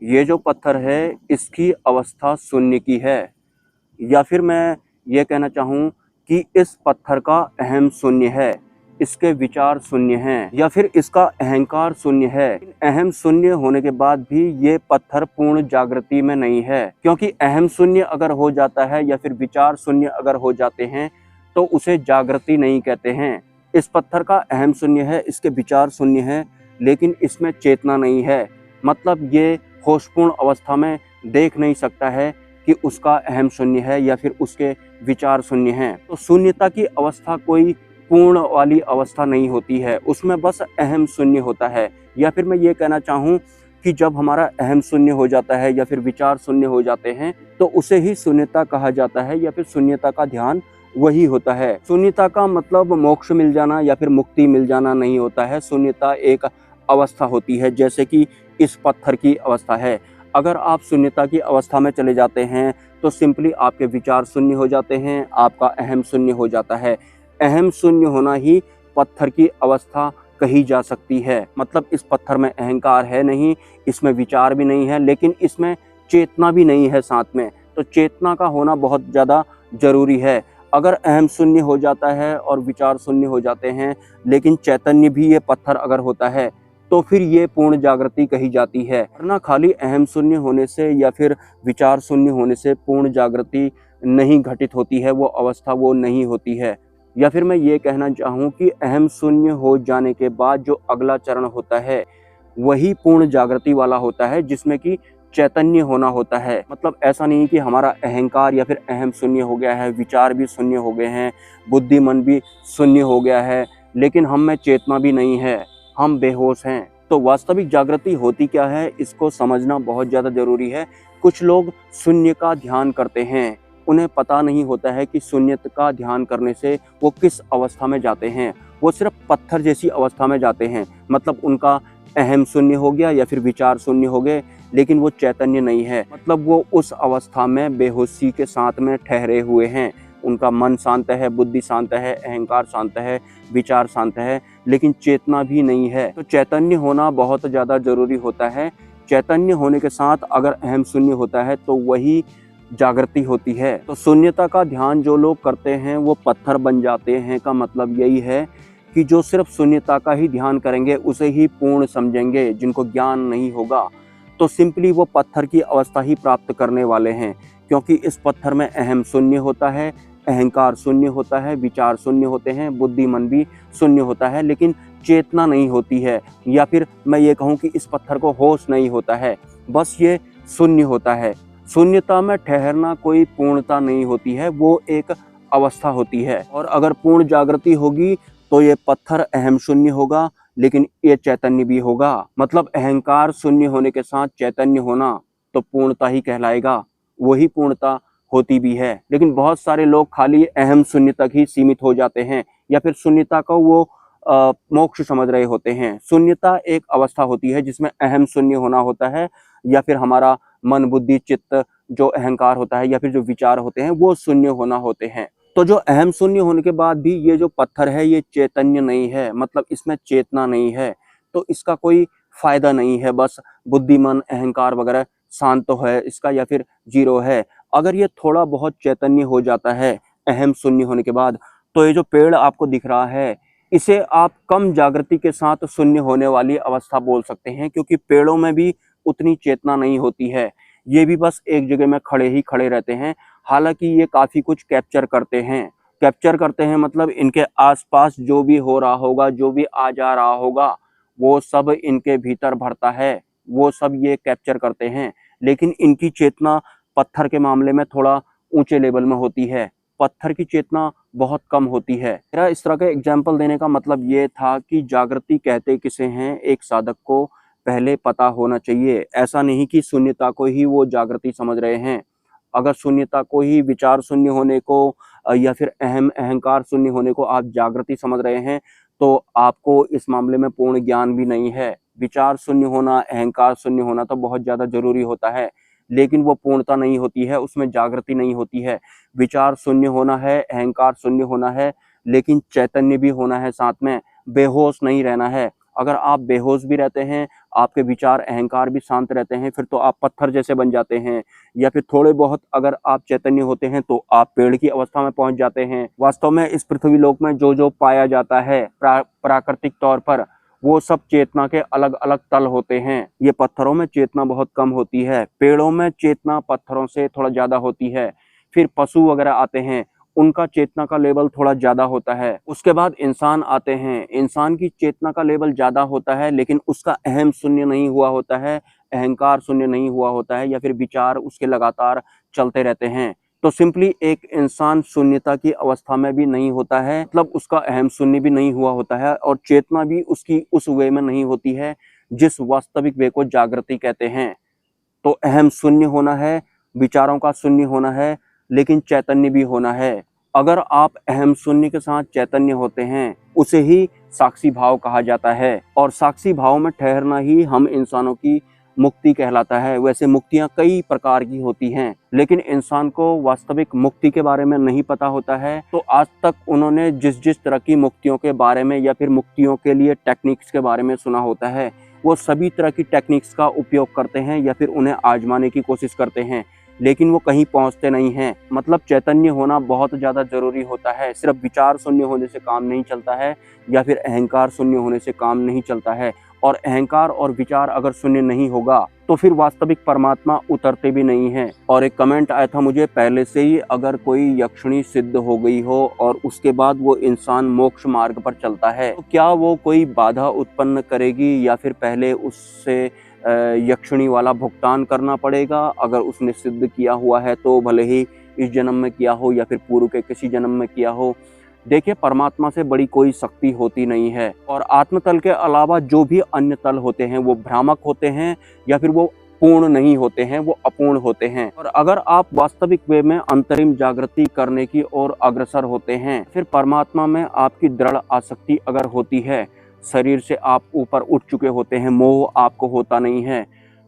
ये जो पत्थर है इसकी अवस्था शून्य की है, या फिर मैं ये कहना चाहूँ कि इस पत्थर का अहम शून्य है, इसके विचार शून्य हैं, या फिर इसका अहंकार शून्य है। अहम शून्य होने के बाद भी ये पत्थर पूर्ण जागृति में नहीं है, क्योंकि अहम शून्य अगर हो जाता है या फिर विचार शून्य अगर हो जाते हैं तो उसे जागृति नहीं कहते हैं। इस पत्थर का अहम शून्य है, इसके विचार शून्य है, लेकिन इसमें चेतना नहीं है। मतलब ये होशपूर्ण अवस्था में देख नहीं सकता है कि उसका अहम शून्य है या फिर उसके विचार शून्य हैं। तो शून्यता की अवस्था कोई पूर्ण वाली अवस्था नहीं होती है, उसमें बस अहम शून्य होता है। या फिर मैं ये कहना चाहूँ कि जब हमारा अहम शून्य हो जाता है या फिर विचार शून्य हो जाते हैं तो उसे ही शून्यता कहा जाता है, या फिर शून्यता का ध्यान वही होता है। शून्यता का मतलब मोक्ष मिल जाना या फिर मुक्ति मिल जाना नहीं होता है। शून्यता एक अवस्था होती है, जैसे कि इस पत्थर की अवस्था है। अगर आप शून्यता की अवस्था में चले जाते हैं तो सिंपली आपके विचार शून्य हो जाते हैं, आपका अहम शून्य हो जाता है। अहम शून्य होना ही पत्थर की अवस्था कही जा सकती है। मतलब इस पत्थर में अहंकार है नहीं, इसमें विचार भी नहीं है, लेकिन इसमें चेतना भी नहीं है साथ में। तो चेतना का होना बहुत ज़्यादा जरूरी है। अगर अहम शून्य हो जाता है और विचार शून्य हो जाते हैं, लेकिन चैतन्य भी ये पत्थर अगर होता है तो फिर ये पूर्ण जागृति कही जाती है। वरना खाली अहम शून्य होने से या फिर विचार शून्य होने से पूर्ण जागृति नहीं घटित होती है, वो अवस्था वो नहीं होती है। या फिर मैं ये कहना चाहूँ कि अहम शून्य हो जाने के बाद जो अगला चरण होता है वही पूर्ण जागृति वाला होता है, जिसमें कि चैतन्य होना होता है। मतलब ऐसा नहीं कि हमारा अहंकार या फिर अहम शून्य हो गया है, विचार भी शून्य हो गए हैं, बुद्धि मन भी शून्य हो गया है, लेकिन हम में चेतना भी नहीं है, हम बेहोश हैं। तो वास्तविक जागृति होती क्या है, इसको समझना बहुत ज़्यादा ज़रूरी है। कुछ लोग शून्य का ध्यान करते हैं, उन्हें पता नहीं होता है कि शून्य का ध्यान करने से वो किस अवस्था में जाते हैं। वो सिर्फ पत्थर जैसी अवस्था में जाते हैं, मतलब उनका अहम शून्य हो गया या फिर विचार शून्य हो गए, लेकिन वो चैतन्य नहीं है। मतलब वो उस अवस्था में बेहोशी के साथ में ठहरे हुए हैं। उनका मन शांत है, बुद्धि शांत है, अहंकार शांत है, विचार शांत है, लेकिन चेतना भी नहीं है। तो चैतन्य होना बहुत ज़्यादा जरूरी होता है। चैतन्य होने के साथ अगर अहम शून्य होता है तो वही जागृति होती है। तो शून्यता का ध्यान जो लोग करते हैं वो पत्थर बन जाते हैं, का मतलब यही है कि जो सिर्फ शून्यता का ही ध्यान करेंगे उसे ही पूर्ण समझेंगे, जिनको ज्ञान नहीं होगा तो सिंपली वो पत्थर की अवस्था ही प्राप्त करने वाले हैं। क्योंकि इस पत्थर में अहम शून्य होता है, अहंकार शून्य होता है, विचार शून्य होते हैं, बुद्धि मन भी शून्य होता है, लेकिन चेतना नहीं होती है। या फिर मैं ये कहूँ कि इस पत्थर को होश नहीं होता है, बस ये शून्य होता है। शून्यता में ठहरना कोई पूर्णता नहीं होती है, वो एक अवस्था होती है। और अगर पूर्ण जागृति होगी तो ये पत्थर अहम शून्य होगा, लेकिन ये चैतन्य भी होगा। मतलब अहंकार शून्य होने के साथ चैतन्य होना तो पूर्णता ही कहलाएगा, वही पूर्णता होती भी है। लेकिन बहुत सारे लोग खाली अहम शून्य तक ही सीमित हो जाते हैं, या फिर शून्यता को वो मोक्ष समझ रहे होते हैं। शून्यता एक अवस्था होती है जिसमें अहम शून्य होना होता है, या फिर हमारा मन बुद्धि चित्त जो अहंकार होता है या फिर जो विचार होते हैं वो शून्य होना होते हैं। तो जो अहम शून्य होने के बाद भी ये जो पत्थर है ये चैतन्य नहीं है, मतलब इसमें चेतना नहीं है, तो इसका कोई फायदा नहीं है। बस बुद्धि मन अहंकार वगैरह शांत तो है इसका या फिर जीरो है। अगर ये थोड़ा बहुत चैतन्य हो जाता है अहम शून्य होने के बाद, तो ये जो पेड़ आपको दिख रहा है इसे आप कम जागृति के साथ शून्य होने वाली अवस्था बोल सकते हैं, क्योंकि पेड़ों में भी उतनी चेतना नहीं होती है। ये भी बस एक जगह में खड़े रहते हैं। हालांकि ये काफ़ी कुछ कैप्चर करते हैं, मतलब इनके आसपास जो भी हो रहा होगा, जो भी आ जा रहा होगा, वो सब इनके भीतर भरता है, वो सब ये कैप्चर करते हैं। लेकिन इनकी चेतना पत्थर के मामले में थोड़ा ऊंचे लेवल में होती है, पत्थर की चेतना बहुत कम होती है। मेरा इस तरह का एग्जाम्पल देने का मतलब ये था कि जागृति कहते किसे हैं, एक साधक को पहले पता होना चाहिए। ऐसा नहीं कि शून्यता को ही वो जागृति समझ रहे हैं। अगर शून्यता को ही विचार शून्य होने को या फिर अहंकार शून्य होने को आप जागृति समझ रहे हैं तो आपको इस मामले में पूर्ण ज्ञान भी नहीं है। विचार शून्य होना, अहंकार शून्य होना तो बहुत ज़्यादा जरूरी होता है, लेकिन वो पूर्णता नहीं होती है, उसमें जागृति नहीं होती है। विचार शून्य होना है, अहंकार शून्य होना है, लेकिन चैतन्य भी होना है साथ में, बेहोश नहीं रहना है। अगर आप बेहोश भी रहते हैं, आपके विचार अहंकार भी शांत रहते हैं, फिर तो आप पत्थर जैसे बन जाते हैं। या फिर थोड़े बहुत अगर आप चैतन्य होते हैं तो आप पेड़ की अवस्था में पहुंच जाते हैं। वास्तव में इस पृथ्वी लोक में जो जो पाया जाता है प्राकृतिक तौर पर, वो सब चेतना के अलग अलग तल होते हैं। ये पत्थरों में चेतना बहुत कम होती है, पेड़ों में चेतना पत्थरों से थोड़ा ज्यादा होती है। फिर पशु वगैरह आते हैं, उनका चेतना का लेवल थोड़ा ज्यादा होता है। उसके बाद इंसान आते हैं, इंसान की चेतना का लेवल ज्यादा होता है, लेकिन उसका अहम शून्य नहीं हुआ होता है, अहंकार शून्य नहीं हुआ होता है, या फिर विचार उसके लगातार चलते रहते हैं। तो सिंपली एक इंसान शून्यता की अवस्था में भी नहीं होता है, मतलब उसका अहम शून्य भी नहीं हुआ होता है, और चेतना भी उसकी उस वे में नहीं होती है जिस वास्तविक वे को जागृति कहते हैं। तो अहम शून्य होना है, विचारों का शून्य होना है, लेकिन चैतन्य भी होना है। अगर आप अहम शून्य के साथ चैतन्य होते हैं, उसे ही साक्षी भाव कहा जाता है, और साक्षी भाव में ठहरना ही हम इंसानों की मुक्ति कहलाता है। वैसे मुक्तियां कई प्रकार की होती हैं, लेकिन इंसान को वास्तविक मुक्ति के बारे में नहीं पता होता है। तो आज तक उन्होंने जिस जिस तरह की मुक्तियों के बारे में या फिर मुक्तियों के लिए टेक्निक्स के बारे में सुना होता है, वो सभी तरह की टेक्निक्स का उपयोग करते हैं या फिर उन्हें आजमाने की कोशिश करते हैं, लेकिन वो कहीं पहुंचते नहीं हैं। मतलब चैतन्य होना बहुत ज़्यादा जरूरी होता है। सिर्फ विचार शून्य होने से काम नहीं चलता है, या फिर अहंकार शून्य होने से काम नहीं चलता है। और अहंकार और विचार अगर शून्य नहीं होगा तो फिर वास्तविक परमात्मा उतरते भी नहीं है। और एक कमेंट आया था मुझे पहले से ही, अगर कोई यक्षिणी सिद्ध हो गई हो और उसके बाद वो इंसान मोक्ष मार्ग पर चलता है, तो क्या वो कोई बाधा उत्पन्न करेगी, या फिर पहले उससे यक्षिणी वाला भुगतान करना पड़ेगा? अगर उसने सिद्ध किया हुआ है तो भले ही इस जन्म में किया हो या फिर पूर्व के किसी जन्म में किया हो। देखिए, परमात्मा से बड़ी कोई शक्ति होती नहीं है, और आत्मतल के अलावा जो भी अन्य तल होते हैं वो भ्रामक होते हैं, या फिर वो पूर्ण नहीं होते हैं, वो अपूर्ण होते हैं। और अगर आप वास्तविक वे में अंतरिम जागृति करने की ओर अग्रसर होते हैं, फिर परमात्मा में आपकी दृढ़ आसक्ति अगर होती है, शरीर से आप ऊपर उठ चुके होते हैं, मोह आपको होता नहीं है,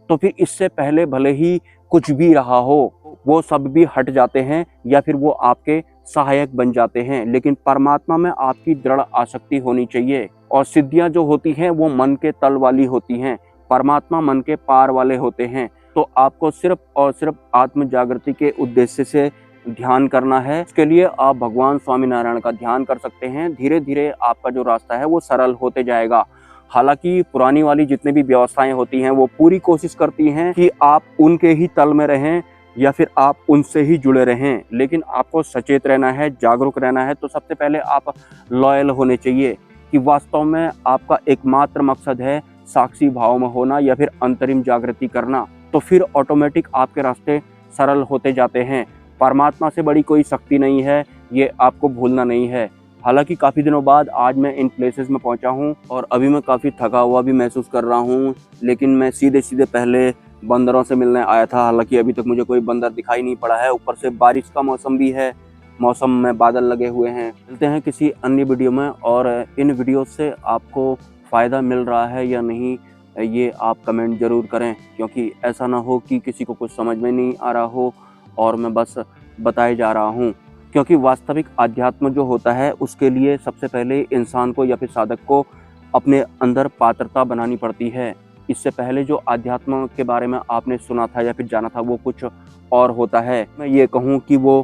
तो फिर इससे पहले भले ही कुछ भी रहा हो, वो सब भी हट जाते हैं या फिर वो आपके सहायक बन जाते हैं। लेकिन परमात्मा में आपकी दृढ़ आसक्ति होनी चाहिए। और सिद्धियां जो होती हैं वो मन के तल वाली होती हैं, परमात्मा मन के पार वाले होते हैं। तो आपको सिर्फ और सिर्फ आत्म जागृति के उद्देश्य से ध्यान करना है। इसके लिए आप भगवान स्वामीनारायण का ध्यान कर सकते हैं। धीरे धीरे आपका जो रास्ता है वो सरल होते जाएगा। हालांकि पुरानी वाली जितनी भी व्यवस्थाएं होती हैं वो पूरी कोशिश करती हैं कि आप उनके ही तल में रहें या फिर आप उनसे ही जुड़े रहें, लेकिन आपको सचेत रहना है, जागरूक रहना है। तो सबसे पहले आप लॉयल होने चाहिए कि वास्तव में आपका एकमात्र मकसद है साक्षी भाव में होना या फिर अंतरिम जागृति करना। तो फिर ऑटोमेटिक आपके रास्ते सरल होते जाते हैं। परमात्मा से बड़ी कोई शक्ति नहीं है, ये आपको भूलना नहीं है। हालांकि काफ़ी दिनों बाद आज मैं इन प्लेसेस में पहुंचा हूं और अभी मैं काफ़ी थका हुआ भी महसूस कर रहा हूं, लेकिन मैं सीधे सीधे पहले बंदरों से मिलने आया था। हालांकि अभी तक मुझे कोई बंदर दिखाई नहीं पड़ा है। ऊपर से बारिश का मौसम भी है, मौसम में बादल लगे हुए हैं। मिलते हैं किसी अन्य वीडियो में, और इन वीडियो से आपको फ़ायदा मिल रहा है या नहीं ये आप कमेंट ज़रूर करें, क्योंकि ऐसा ना हो कि किसी को कुछ समझ में नहीं आ रहा हो और मैं बस बताए जा रहा हूँ। क्योंकि वास्तविक आध्यात्म जो होता है उसके लिए सबसे पहले इंसान को या फिर साधक को अपने अंदर पात्रता बनानी पड़ती है। इससे पहले जो आध्यात्म के बारे में आपने सुना था या फिर जाना था वो कुछ और होता है। मैं ये कहूँ कि वो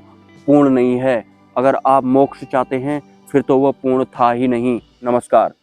पूर्ण नहीं है। अगर आप मोक्ष चाहते हैं फिर तो वो पूर्ण था ही नहीं। नमस्कार।